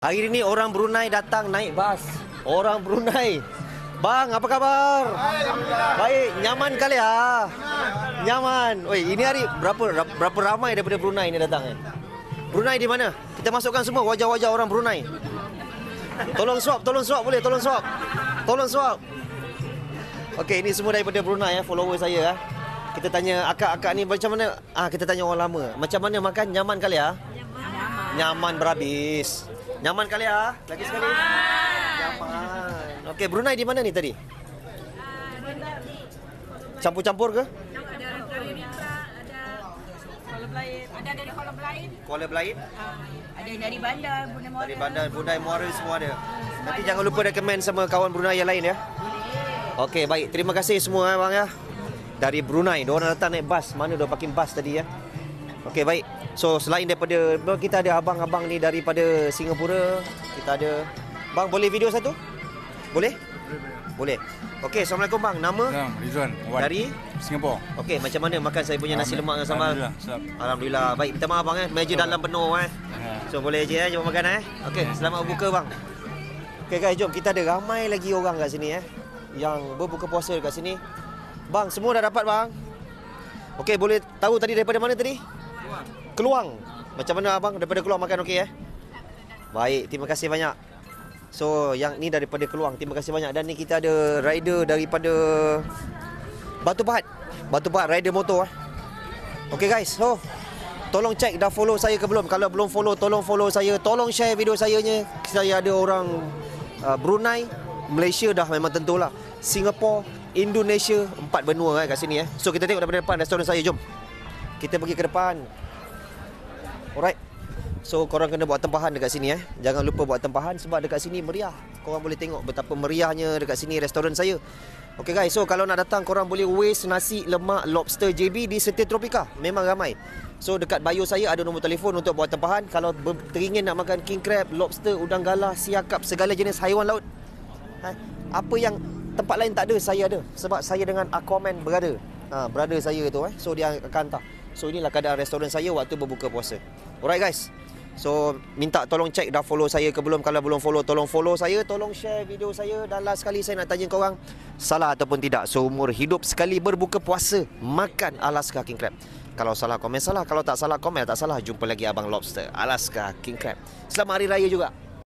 Hari ini orang Brunei datang naik bas. Orang Brunei. Bang, apa kabar? Baik, nyaman kali ya? Nyaman. Oi, ini hari berapa ramai daripada Brunei ni datang Brunei di mana? Kita masukkan semua wajah-wajah orang Brunei. Tolong swap boleh, tolong swap. Okey, ini semua daripada Brunei follower saya Kita tanya akak-akak ni macam mana? Kita tanya orang lama. Macam mana makan? Nyaman kali ya? Nyaman berhabis. Nyaman kali ya? Lagi sekali. Nyaman. Okey, Brunei di mana ni tadi? Campur-campur ke? Ada dari Rita, ada Kuala Belait, ada dari Kuala Belait. Kuala Belait? Ada dari bandar, Brunei Muara. Dari bandar Brunei Muara semua ada. Nanti jangan lupa recommend sama kawan Brunei yang lain ya. Okey, baik. Terima kasih semua bang ya. Dari Brunei, diorang datang naik bas. Mana dia parking bas tadi ya. Okey, baik. So, selain daripada kita ada abang-abang ni daripada Singapura. Kita ada. Bang, boleh video satu? Boleh? Boleh. Okey, Assalamualaikum bang. Nama? Rizwan. Dari? Singapura. Okey, macam mana makan saya punya nasi lemak dengan sambal? Alhamdulillah. Baik, minta maaf bang meja dalam penuh So, boleh je jom makan Okey, selamat berbuka bang. Okey guys, jom kita ada ramai lagi orang kat sini yang berbuka puasa kat sini. Bang, semua dah dapat bang. Okey, boleh tahu tadi daripada mana tadi? Keluang. Macam mana abang daripada Keluang makan okey Baik, terima kasih banyak. So, yang ni daripada Keluang. Terima kasih banyak. Dan ni kita ada rider daripada Batu Pahat. Batu Pahat rider motor Okey guys, so tolong cek dah follow saya ke belum. Kalau belum follow, tolong follow saya. Tolong share video saya. Saya ada orang Brunei, Malaysia dah memang tentulah. Singapura, Indonesia, 4 benua kat sini So kita tengok daripada depan restoran saya. Jom kita pergi ke depan. Alright. So korang kena buat tempahan dekat sini Jangan lupa buat tempahan sebab dekat sini meriah. Korang boleh tengok betapa meriahnya dekat sini restoran saya. Okay guys, so kalau nak datang korang boleh waste nasi lemak lobster JB di Setia Tropika. Memang ramai. So dekat bio saya ada nombor telefon untuk buat tempahan. Kalau teringin nak makan king crab, lobster, udang galah, siakap, segala jenis haiwan laut, apa yang tempat lain tak ada, saya ada. Sebab saya dengan Aquaman brother saya tu So dia akan hantar. So inilah keadaan restoran saya waktu berbuka puasa. Alright guys, so minta tolong cek dah follow saya ke belum. Kalau belum follow, tolong follow saya. Tolong share video saya. Dan last sekali saya nak tanya korang, salah ataupun tidak seumur hidup sekali berbuka puasa makan Alaska King Crab? Kalau salah komen salah, kalau tak salah komen tak salah. Jumpa lagi Abang Lobster Alaska King Crab. Selamat Hari Raya juga.